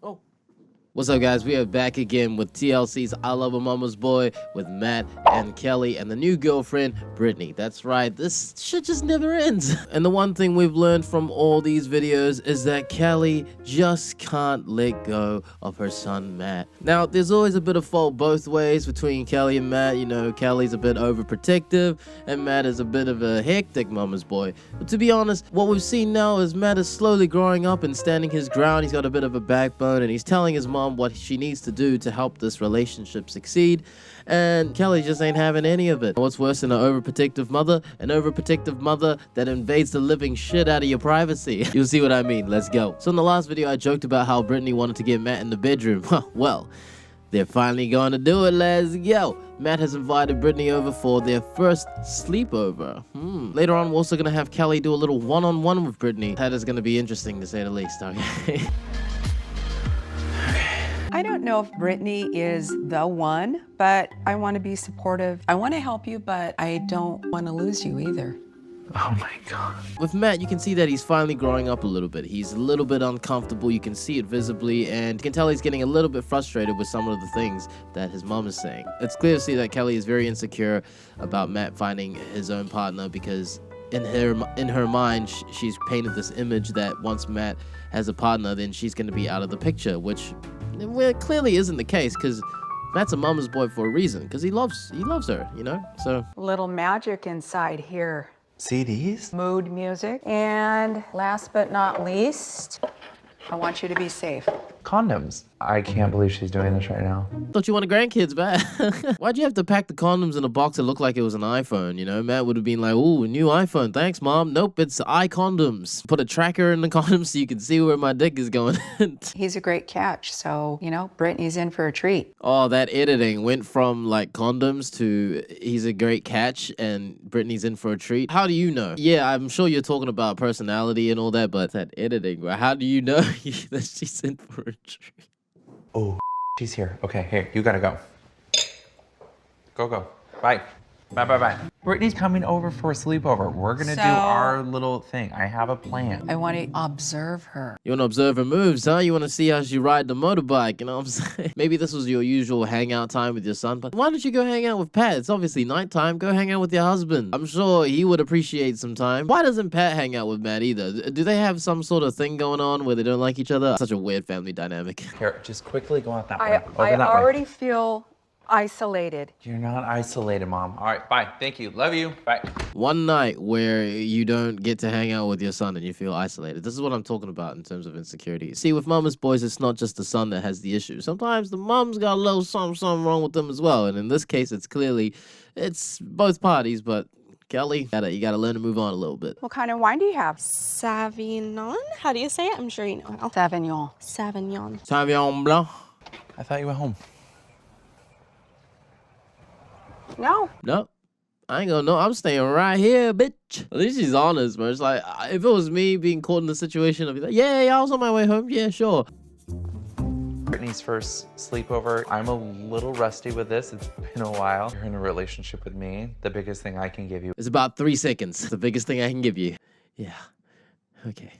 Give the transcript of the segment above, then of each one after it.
Oh. What's up, guys? We are back again with TLC's I Love a Mama's Boy with Matt and Kelly and the new girlfriend, Brittany. That's right, this shit just never ends. And the one thing we've learned from all these videos is that Kelly just can't let go of her son, Matt. Now, there's always a bit of fault both ways between Kelly and Matt. You know, Kelly's a bit overprotective and Matt is a bit of a hectic mama's boy. But to be honest, what we've seen now is Matt is slowly growing up and standing his ground. He's got a bit of a backbone and he's telling his mom what she needs to do to help this relationship succeed, and Kelly just ain't having any of it. What's worse than an overprotective mother? An overprotective mother that invades the living shit out of your privacy. You'll see what I mean. Let's go. So in the last video I joked about how Brittany wanted to get Matt in the bedroom. Well, they're finally going to do it. Let's go. Matt has invited Brittany over for their first sleepover. Later on, we're also going to have Kelly do a little one-on-one with Brittany. That is going to be interesting to say the least, okay? I don't know if Brittany is the one, but I want to be supportive. I want to help you, but I don't want to lose you either. Oh my God. With Matt, you can see that he's finally growing up a little bit. He's a little bit uncomfortable. You can see it visibly, and you can tell he's getting a little bit frustrated with some of the things that his mom is saying. It's clear to see that Kelly is very insecure about Matt finding his own partner because in her mind, she's painted this image that once Matt has a partner, then she's going to be out of the picture, which clearly isn't the case, because Matt's a mama's boy for a reason, because he loves her, you know? So A little magic inside here. CDs? Mood music. And last but not least, I want you to be safe. Condoms. I can't believe she's doing this right now. thought you wanted grandkids back. Why'd you have to pack the condoms in a box that looked like it was an iPhone, you know? Matt would have been like, ooh, new iPhone, thanks, Mom. Nope, it's iCondoms. Put a tracker in the condoms so you can see where my dick is going. He's a great catch, so, you know, Brittany's in for a treat. Oh, that editing went from, like, condoms to he's a great catch and Brittany's in for a treat. How do you know? Yeah, I'm sure you're talking about personality and all that, but that editing, bro, how do you know that she's in for a treat? Oh, she's here. Okay, here, you gotta go. Go. Bye. Bye. Brittany's coming over for a sleepover. We're gonna do our little thing. I have a plan. I want to observe her. You want to observe her moves, huh? You want to see how she ride the motorbike, you know what I'm saying? Maybe this was your usual hangout time with your son, but why don't you go hang out with Pat? It's obviously nighttime. Go hang out with your husband. I'm sure he would appreciate some time. Why doesn't Pat hang out with Matt either? Do they have some sort of thing going on where they don't like each other? Such a weird family dynamic. Here, just quickly go out that way. I that already way. feel isolated. You're not isolated, Mom. All right, bye. Thank you. Love you. Bye. One night where you don't get to hang out with your son and you feel isolated. This is what I'm talking about in terms of insecurity. See, with mama's boys, it's not just the son that has the issue. Sometimes the mom's got a little something wrong with them as well. And in this case, it's both parties, but Kelly, you gotta learn to move on a little bit. What kind of wine do you have? Sauvignon? How do you say it? I'm sure you know how. Sauvignon. Sauvignon. Sauvignon Blanc. I thought you went home. No. Nope. I ain't gonna know. I'm staying right here, bitch. At least she's honest, bro. It's like, if it was me being caught in the situation, I'd be like, yeah, I was on my way home. Yeah, sure. Brittany's first sleepover. I'm a little rusty with this. It's been a while. You're in a relationship with me. The biggest thing I can give you. It's about 3 seconds. The biggest thing I can give you. Yeah. Okay.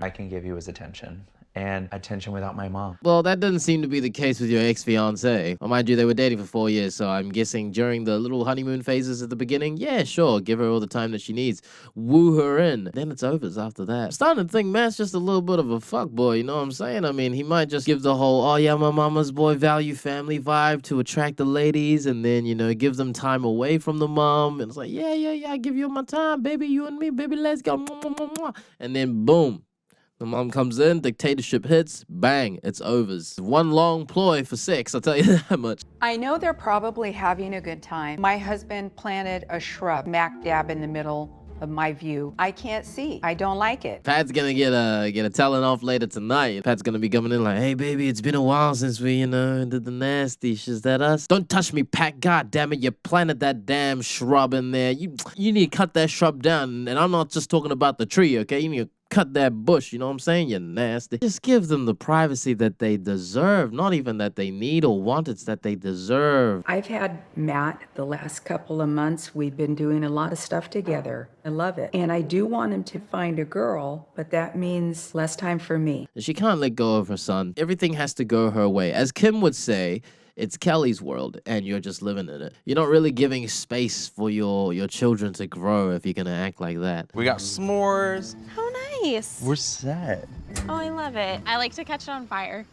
I can give you is attention. And attention without my mom. Well, that doesn't seem to be the case with your ex-fiancé. Well, mind you, they were dating for 4 years, so I'm guessing during the little honeymoon phases at the beginning, yeah, sure, give her all the time that she needs. Woo her in. Then it's over after that. I'm starting to think Matt's just a little bit of a fuckboy, you know what I'm saying? I mean, he might just give the whole, oh yeah, my mama's boy value family vibe to attract the ladies, and then, you know, give them time away from the mom. And it's like, yeah, I give you my time, baby, you and me, baby, let's go. And then boom. The mom comes in, dictatorship hits, bang, it's overs. One long ploy for sex, I'll tell you that much. I know they're probably having a good time. My husband planted a shrub smack dab in the middle of my view. I can't see. I don't like it. Pat's gonna get a telling off later tonight. Pat's gonna be coming in like, hey baby, it's been a while since we, did the nasty. Is that us? Don't touch me, Pat. God damn it, you planted that damn shrub in there. You need to cut that shrub down. And I'm not just talking about the tree, okay? You need to cut that bush, you know what I'm saying? You're nasty. Just give them the privacy that they deserve. Not even that they need or want, it's that they deserve. I've had Matt the last couple of months. We've been doing a lot of stuff together. I love it. And I do want him to find a girl, but that means less time for me. She can't let go of her son. Everything has to go her way. As Kim would say, it's Kelly's world and you're just living in it. You're not really giving space for your children to grow if you're gonna act like that. We got s'mores. How nice. We're set. Oh, I love it. I like to catch it on fire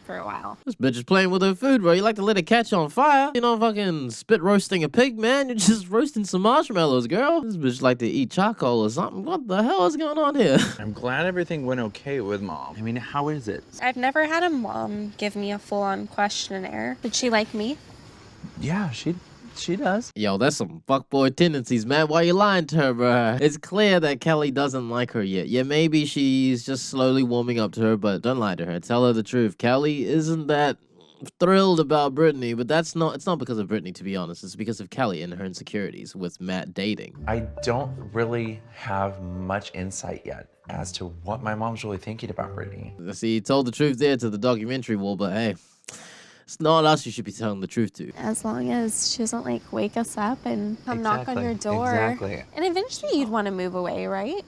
for a while. This bitch is playing with her food, bro. You like to let it catch on fire? You're not fucking spit roasting a pig, man. You're just roasting some marshmallows, girl. This bitch like to eat charcoal or something. What the hell is going on here? I'm glad everything went okay with Mom. I mean, how is it? I've never had a mom give me a full-on questionnaire. Did she like me? Yeah, she does. Yo, that's some fuckboy tendencies, man. Why you lying to her, bro? It's clear that Kelly doesn't like her yet. Yeah, maybe she's just slowly warming up to her, but don't lie to her. Tell her the truth. Kelly isn't that thrilled about Brittany, but it's not because of Brittany, to be honest. It's because of Kelly and her insecurities with Matt dating. I don't really have much insight yet as to what my mom's really thinking about Brittany. See, he told the truth there to the documentary wall, but hey, it's not us you should be telling the truth to. As long as she doesn't like wake us up and come knock on your door. Exactly. And eventually you'd want to move away, right?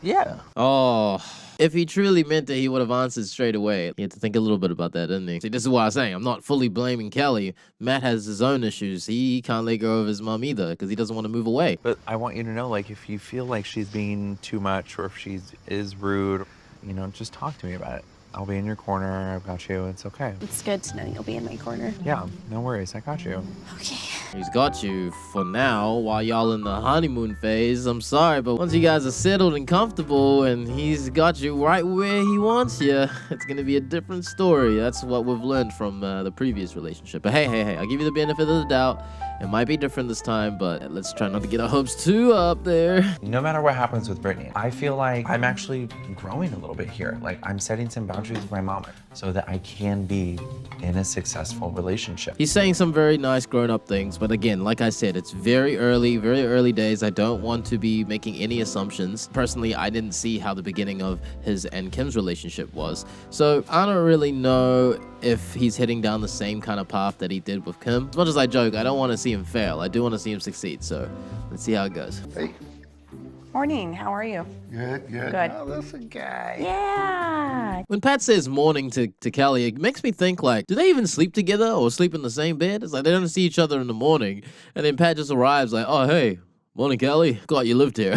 Yeah. Oh, if he truly meant it, he would have answered straight away. He had to think a little bit about that, didn't he? See, this is what I'm saying. I'm not fully blaming Kelly. Matt has his own issues. He can't let go of his mom either because he doesn't want to move away. But I want you to know, like, if you feel like she's being too much or if she is rude, you know, just talk to me about it. I'll be in your corner. I've got you. It's okay. It's good to know you'll be in my corner. Yeah, no worries. I got you. Okay. He's got you for now while y'all in the honeymoon phase. I'm sorry, but once you guys are settled and comfortable and he's got you right where he wants you, it's going to be a different story. That's what we've learned from the previous relationship. But hey, I'll give you the benefit of the doubt. It might be different this time, but let's try not to get our hopes too up there. No matter what happens with Brittany, I feel like I'm actually growing a little bit here. Like, I'm setting some boundaries with my mom so that I can be in a successful relationship. He's saying some very nice grown-up things, but again, like I said, it's very early days. I don't want to be making any assumptions. Personally, I didn't see how the beginning of his and Kim's relationship was, so I don't really know if he's heading down the same kind of path that he did with Kim. As much as I joke, I don't want to see him fail. I do want to see him succeed, so let's see how it goes. Hey, Morning, how are you? good. Good. Oh, that's a guy. Yeah. When Pat says morning to Kelly, it makes me think, like, do they even sleep together or sleep in the same bed? It's like they don't see each other in the morning, and then Pat just arrives like, oh, hey, morning, Kelly. Glad you lived here.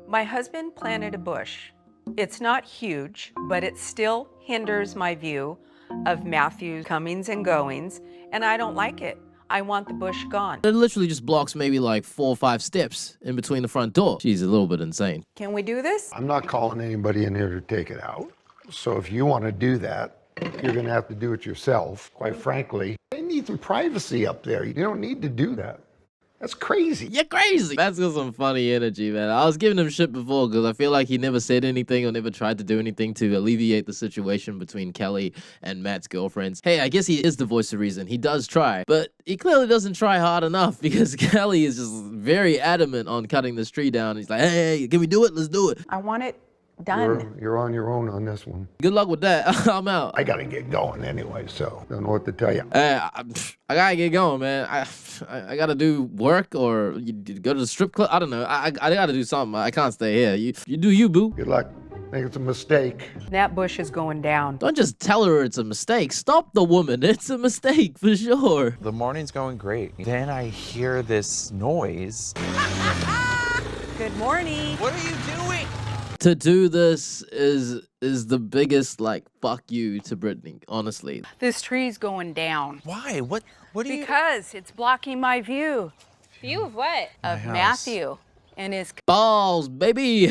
My husband planted a bush. It's not huge, but it still hinders my view of Matthew's comings and goings, and I don't like it. I want the bush gone. It literally just blocks maybe like 4 or 5 steps in between the front door. She's a little bit insane. Can we do this? I'm not calling anybody in here to take it out. So if you want to do that, you're going to have to do it yourself. Quite frankly, they need some privacy up there. You don't need to do that. That's crazy. You're crazy. That's got some funny energy, man. I was giving him shit before because I feel like he never said anything or never tried to do anything to alleviate the situation between Kelly and Matt's girlfriends. Hey, I guess he is the voice of reason. He does try, but he clearly doesn't try hard enough because Kelly is just very adamant on cutting this tree down. He's like, hey, can we do it? Let's do it. I want it done. You're on your own on this one. Good luck with that. I'm out. I got to get going anyway, so don't know what to tell you. Hey, I gotta get going, man. I gotta do work or you go to the strip club. I don't know. I gotta do something. I can't stay here. You do you, boo. Good luck. I think it's a mistake. That bush is going down. Don't just tell her it's a mistake. Stop the woman. It's a mistake for sure. The morning's going great. Then I hear this noise. Good morning. What are you doing? To do this is the biggest like fuck you to Brittany, honestly. This tree's going down. Why? What do you... Because it's blocking my view View of what? of house. Matthew and his Balls, baby.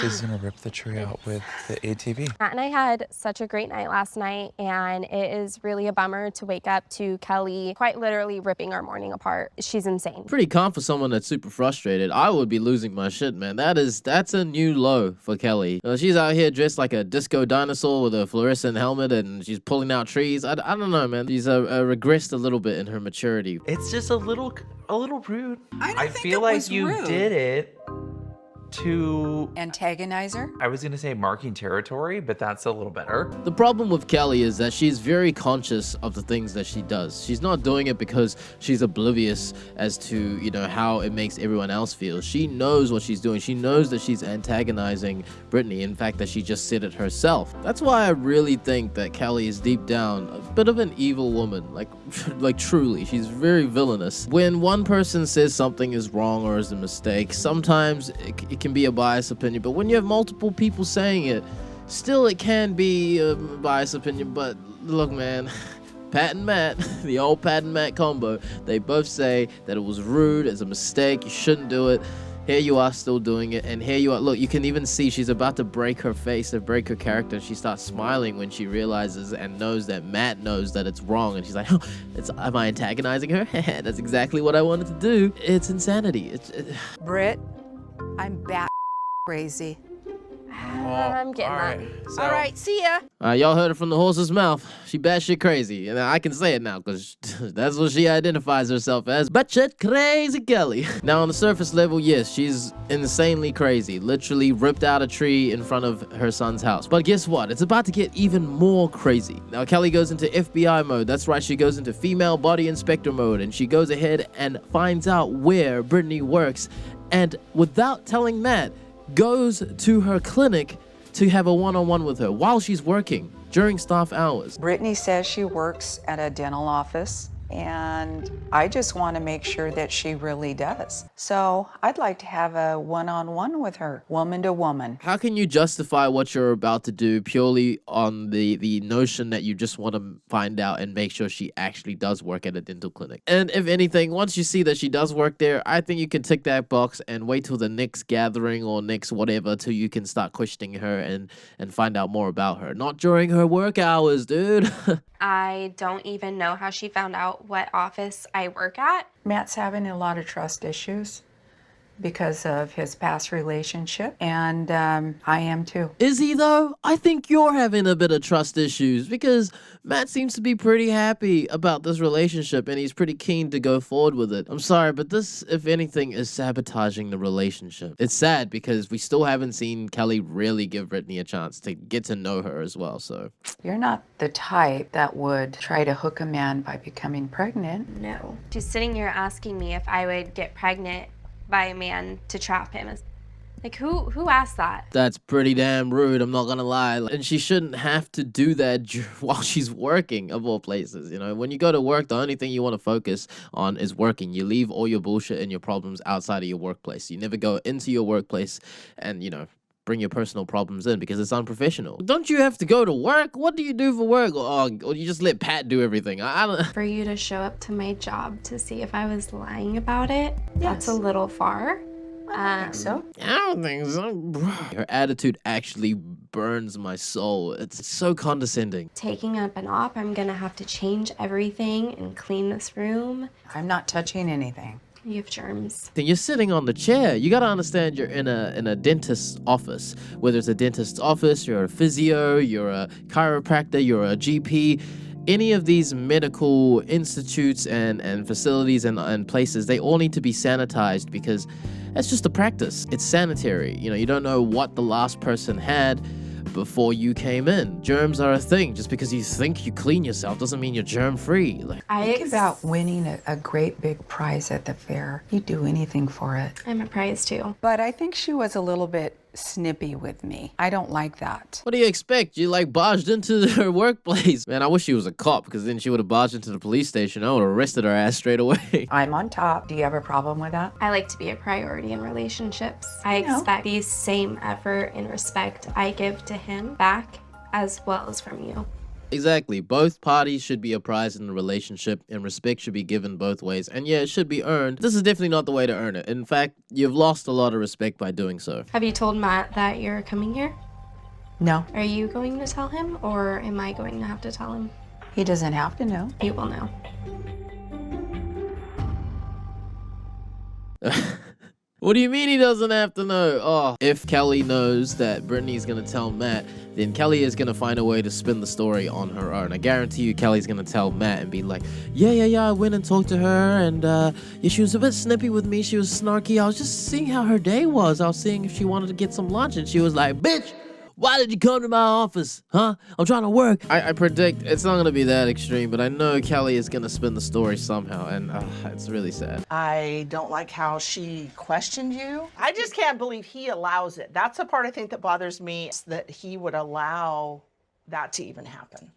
She's gonna rip the tree out with the ATV. Matt and I had such a great night last night, and it is really a bummer to wake up to Kelly quite literally ripping our morning apart. She's insane. Pretty calm for someone that's super frustrated. I would be losing my shit, man. That's a new low for Kelly. She's out here dressed like a disco dinosaur with a fluorescent helmet and she's pulling out trees. I don't know, man. She's regressed a little bit in her maturity. It's just a little rude. I don't think feel it like was you rude. did it to, Antagonize her? I was gonna say marking territory, but that's a little better. The problem with Kelly is that she's very conscious of the things that she does. She's not doing it because she's oblivious as to, you know, how it makes everyone else feel. She knows what she's doing. She knows that she's antagonizing Brittany. In fact, that she just said it herself. That's why I really think that Kelly is deep down a bit of an evil woman. Like truly, she's very villainous. When one person says something is wrong or is a mistake, sometimes it can be a biased opinion, but when you have multiple people saying it, still it can be a biased opinion. But look, man, Pat and Matt, the old Pat and Matt combo, they both say that it was rude, it's a mistake, you shouldn't do it. Here you are still doing it, and here you are. Look, you can even see she's about to break her face and break her character. She starts smiling when she realizes and knows that Matt knows that it's wrong, and she's like, oh, am I antagonizing her? That's exactly what I wanted to do. It's insanity. Britt, I'm bat crazy. I'm getting that. So, All right, see ya. Y'all heard it from the horse's mouth. She batshit crazy. And I can say it now because that's what she identifies herself as. Batshit crazy Kelly. Now, on the surface level, yes, she's insanely crazy. Literally ripped out a tree in front of her son's house. But guess what? It's about to get even more crazy. Now, Kelly goes into FBI mode. That's right, she goes into female body inspector mode. And she goes ahead and finds out where Brittany works. And without telling Matt, goes to her clinic to have a one-on-one with her while she's working during staff hours. Brittany says she works at a dental office, and I just want to make sure that she really does. So I'd like to have a one-on-one with her, woman to woman. How can you justify what you're about to do purely on the notion that you just want to find out and make sure she actually does work at a dental clinic? And if anything, once you see that she does work there, I think you can tick that box and wait till the next gathering or next whatever till you can start questioning her and find out more about her. Not during her work hours, dude. I don't even know how she found out what office I work at. Matt's having a lot of trust issues because of his past relationship, and I am too. Is he though? I think you're having a bit of trust issues because Matt seems to be pretty happy about this relationship and he's pretty keen to go forward with it. I'm sorry, but this, if anything, is sabotaging the relationship. It's sad because we still haven't seen Kelly really give Brittany a chance to get to know her as well, so. You're not the type that would try to hook a man by becoming pregnant. No. She's sitting here asking me if I would get pregnant by a man to trap him. Like, who asked that? That's pretty damn rude, I'm not gonna lie. And she shouldn't have to do that while she's working, of all places. You know, when you go to work, the only thing you want to focus on is working. You leave all your bullshit and your problems outside of your workplace. You never go into your workplace and, you know, bring your personal problems in because it's unprofessional. Don't you have to go to work? What do you do for work? Or you just let Pat do everything? I don't. For you to show up to my job to see if I was lying about it, that's a little far. So? I don't think so. Her attitude actually burns my soul. It's so condescending. Taking up an op, I'm gonna have to change everything and clean this room. I'm not touching anything. You have germs. Then you're sitting on the chair. You gotta understand you're in a dentist's office. Whether it's a dentist's office, you're a physio, you're a chiropractor, you're a GP. Any of these medical institutes and facilities and places, they all need to be sanitized because that's just a practice. It's sanitary. You know, you don't know what the last person had before you came in. Germs are a thing. Just because you think you clean yourself doesn't mean you're germ-free. Like, Think about winning a great big prize at the fair. You'd do anything for it. I'm a prize too. But I think she was a little bit snippy with me. I don't like that. what do you expect? You like barged into her workplace. Man, I wish she was a cop because then she would have barged into the police station. I would have arrested her ass straight away. I'm on top. Do you have a problem with that? I like to be a priority in relationships. I expect the same effort and respect I give to him back as well as from you. Exactly. Both parties should be a prize in the relationship, and respect should be given both ways. And yeah, it should be earned. This is definitely not the way to earn it. In fact, you've lost a lot of respect by doing so. Have you told Matt that you're coming here? No, Are you going to tell him, or am I going to have to tell him? he doesn't have to know. He will know. What do you mean he doesn't have to know? Oh, if Kelly knows that Brittany's gonna tell Matt, then Kelly is gonna find a way to spin the story on her own. I guarantee you Kelly's gonna tell Matt and be like, yeah, I went and talked to her, and yeah, she was a bit snippy with me, she was snarky, I was just seeing how her day was, I was seeing if she wanted to get some lunch, and she was like, bitch, why did you come to my office? Huh? I'm trying to work. I predict it's not going to be that extreme, but I know Kelly is going to spin the story somehow, and it's really sad. I don't like how she questioned you. I just can't believe he allows it. That's the part I think that bothers me, is that he would allow that to even happen.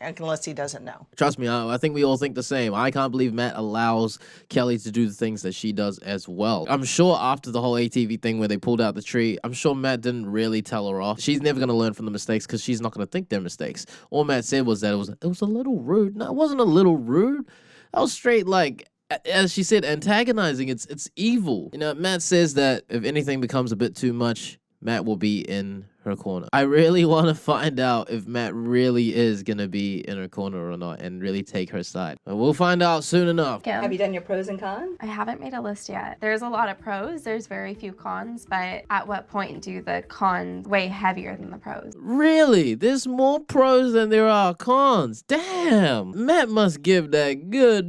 Unless he doesn't know. Trust me, I think we all think the same. I can't believe Matt allows Kelly to do the things that she does as well. I'm sure after the whole ATV thing where they pulled out the tree, I'm sure Matt didn't really tell her off. She's never going to learn from the mistakes because she's not going to think they're mistakes. All Matt said was that it was a little rude. No, it wasn't a little rude. I was straight like, as she said, antagonizing. It's evil. You know, Matt says that if anything becomes a bit too much, Matt will be in her corner. I really want to find out if Matt really is going to be in her corner or not and really take her side. But we'll find out soon enough. Kim, Have you done your pros and cons? I haven't made a list yet. There's a lot of pros, there's very few cons, but at what point do the cons weigh heavier than the pros? Really? There's more pros than there are cons. Damn. Matt must give that good,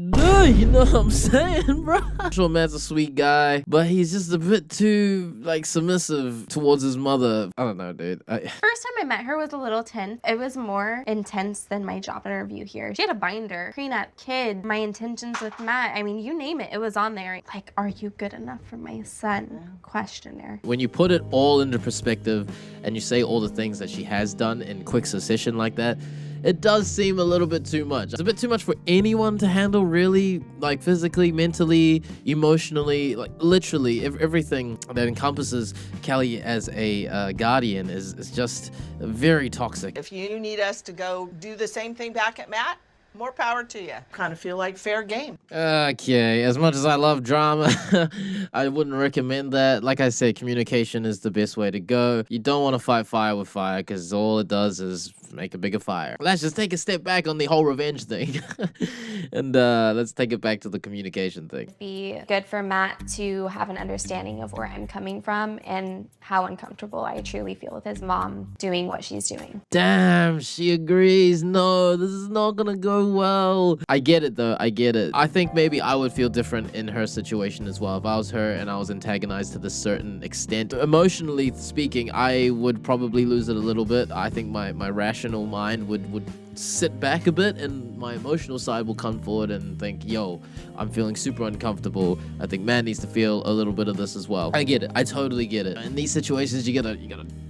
you know what I'm saying, bro? I'm sure Matt's a sweet guy, but he's just a bit too, like, submissive towards his mother. I don't know, dude. First time I met her was a little tense. It was more intense than my job interview here. She had a binder, prenup, kid, my intentions with Matt. I mean, you name it, it was on there. Like, are you good enough for my son? Questionnaire. When you put it all into perspective and you say all the things that she has done in quick succession like that, it does seem a little bit too much. It's a bit too much for anyone to handle, really, like physically, mentally, emotionally, like literally everything that encompasses Kelly as a guardian is just very toxic. If you need us to go do the same thing back at Matt, more power to you. Kind of feel like fair game. Okay, as much as I love drama, I wouldn't recommend that. Like I said, communication is the best way to go. You don't want to fight fire with fire because all it does is make a bigger fire. Let's just take a step back on the whole revenge thing and let's take it back to the communication thing. It'd be good for Matt to have an understanding of where I'm coming from and how uncomfortable I truly feel with his mom doing what she's doing. Damn, she agrees. No, this is not gonna go well. I get it though, I get it. I think maybe I would feel different in her situation as well. If I was her and I was antagonized to this certain extent, emotionally speaking, I would probably lose it a little bit. I think my rational mind would sit back a bit and my emotional side will come forward and think, yo, I'm feeling super uncomfortable. I think Matt needs to feel a little bit of this as well. I get it. I totally get it. In these situations, you gotta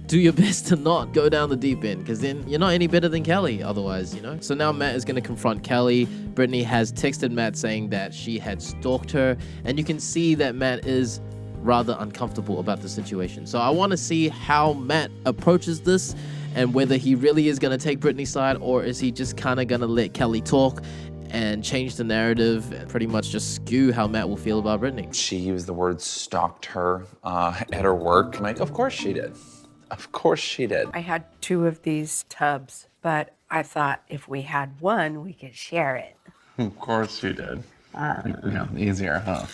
do your best to not go down the deep end because then you're not any better than Kelly otherwise, you know? So now Matt is gonna confront Kelly. Brittany has texted Matt saying that she had stalked her, and you can see that Matt is rather uncomfortable about the situation. So I want to see how Matt approaches this and whether he really is going to take Brittany's side or is he just kind of going to let Kelly talk and change the narrative and pretty much just skew how Matt will feel about Brittany. She used the word stalked her at her work. I'm like, of course she did. Of course she did. I had 2 of these tubs, but I thought if we had one, we could share it. Of course she did. Yeah, easier, huh?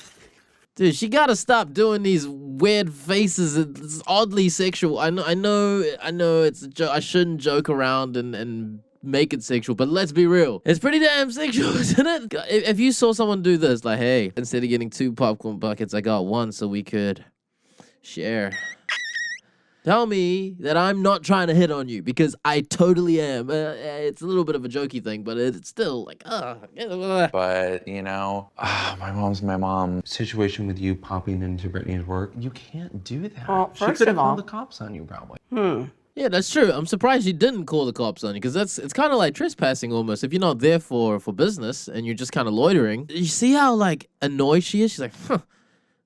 Dude, she gotta stop doing these weird faces. It's oddly sexual. I know it's a joke. I shouldn't joke around and make it sexual, but let's be real. It's pretty damn sexual, isn't it? If you saw someone do this, like, hey, instead of getting 2 popcorn buckets, I got 1 so we could share. Tell me that I'm not trying to hit on you because I totally am. It's a little bit of a jokey thing, but it's still like, But, you know, my mom's my mom. Situation with you popping into Brittany's work, you can't do that. Well, She first could have of all- called the cops on you, probably. Yeah, that's true. I'm surprised you didn't call the cops on you because it's kind of like trespassing almost. If you're not there for business and you're just kind of loitering, you see how like annoyed she is? She's like, huh,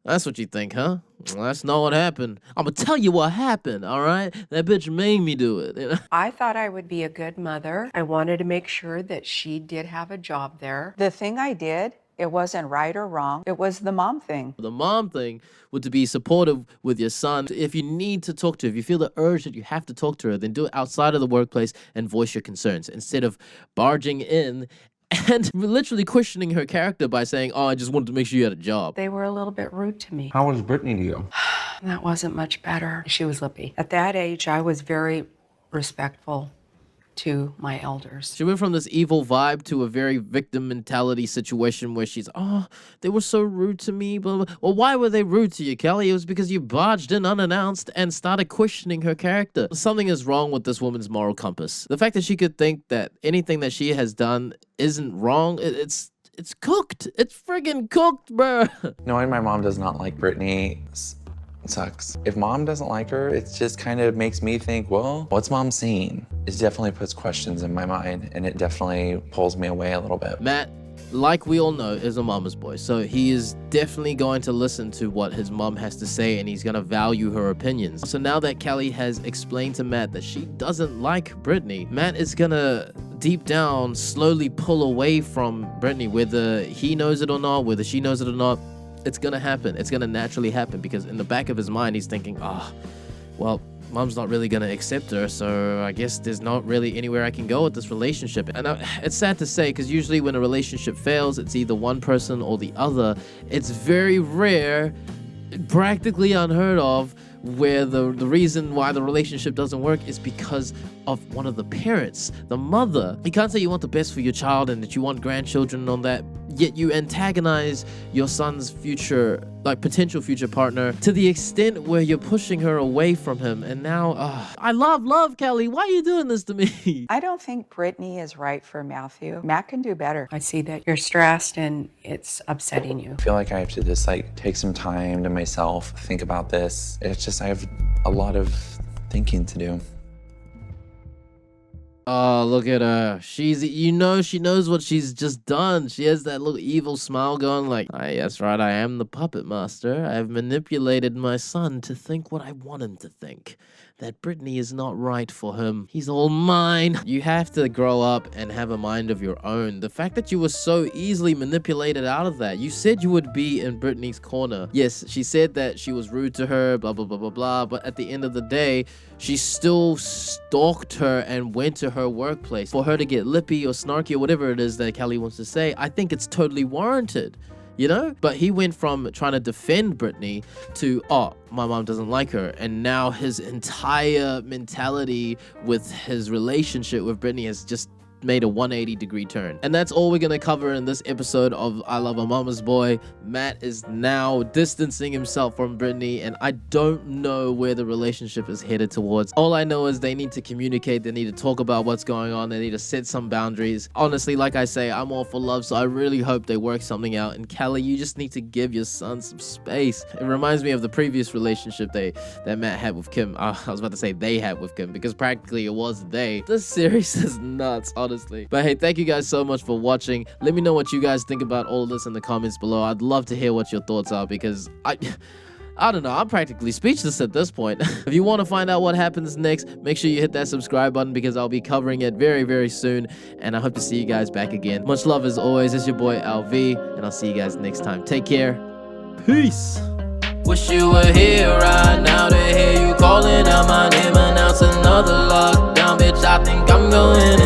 that's what you think, huh? Well, that's not what happened. I'm going to tell you what happened, all right? That bitch made me do it. You know? I thought I would be a good mother. I wanted to make sure that she did have a job there. The thing I did, it wasn't right or wrong. It was the mom thing. The mom thing would to be supportive with your son. If you need to talk to her, if you feel the urge that you have to talk to her, then do it outside of the workplace and voice your concerns instead of barging in and literally questioning her character by saying, oh, I just wanted to make sure you had a job. They were a little bit rude to me. How was Brittany to you? That wasn't much better. She was lippy. At that age, I was very respectful to my elders. She went from this evil vibe to a very victim mentality situation where she's, oh, they were so rude to me. Blah, blah. Well, why were they rude to you, Kelly? It was because you barged in unannounced and started questioning her character. Something is wrong with this woman's moral compass. The fact that she could think that anything that she has done isn't wrong, it's cooked. It's friggin' cooked, bro. Knowing my mom does not like Brittany sucks. If mom doesn't like her, it just kind of makes me think, well, what's mom seeing? It definitely puts questions in my mind, and it definitely pulls me away a little bit. Matt, like we all know, is a mama's boy, so he is definitely going to listen to what his mom has to say, and he's going to value her opinions. So now that Kelly has explained to Matt that she doesn't like Brittany, Matt is going to deep down slowly pull away from Brittany, whether he knows it or not, whether she knows it or not. It's gonna happen. It's gonna naturally happen, because in the back of his mind, he's thinking, well, mom's not really gonna accept her, so I guess there's not really anywhere I can go with this relationship. And it's sad to say, because usually when a relationship fails, it's either one person or the other. It's very rare, practically unheard of, where the reason why the relationship doesn't work is because of one of the parents, the mother. You can't say you want the best for your child and that you want grandchildren and all that, yet you antagonize your son's future, like potential future partner, to the extent where you're pushing her away from him. And now, I love Kelly. Why are you doing this to me? I don't think Brittany is right for Matthew. Matt can do better. I see that you're stressed and it's upsetting you. I feel like I have to just take some time to myself, think about this. It's just, I have a lot of thinking to do. Oh, look at her. She knows what she's just done. She has that little evil smile going like, that's right, I am the puppet master. I've manipulated my son to think what I want him to think. That Brittany is not right for him. He's all mine. You have to grow up and have a mind of your own. The fact that you were so easily manipulated out of that. You said you would be in Brittany's corner. Yes, she said that she was rude to her, blah, blah, blah, blah, blah. But at the end of the day, she still stalked her and went to her workplace. For her to get lippy or snarky or whatever it is that Kelly wants to say, I think it's totally warranted. You know? But he went from trying to defend Brittany to, my mom doesn't like her. And now his entire mentality with his relationship with Brittany has just made a 180-degree turn. And that's all we're gonna cover in this episode of I Love a Mama's Boy. Matt is now distancing himself from Brittany, and I don't know where the relationship is headed towards. All I know is they need to communicate, they need to talk about what's going on, they need to set some boundaries. Honestly, like I say, I'm all for love, so I really hope they work something out. And Kelly, you just need to give your son some space. It reminds me of the previous relationship that Matt had with Kim. I was about to say they had with Kim, because practically it was they. This series is nuts, honestly. But hey, thank you guys so much for watching. Let me know what you guys think about all of this in the comments below. I'd love to hear what your thoughts are, because I don't know, I'm practically speechless at this point. If you want to find out what happens next, make sure you hit that subscribe button, because I'll be covering it very, very soon. And I hope to see you guys back again. Much love as always. It's your boy LV, and I'll see you guys next time. Take care. Peace. Wish you were here right now to hear you calling out my name, and announce another lockdown. Bitch, I think I'm going in.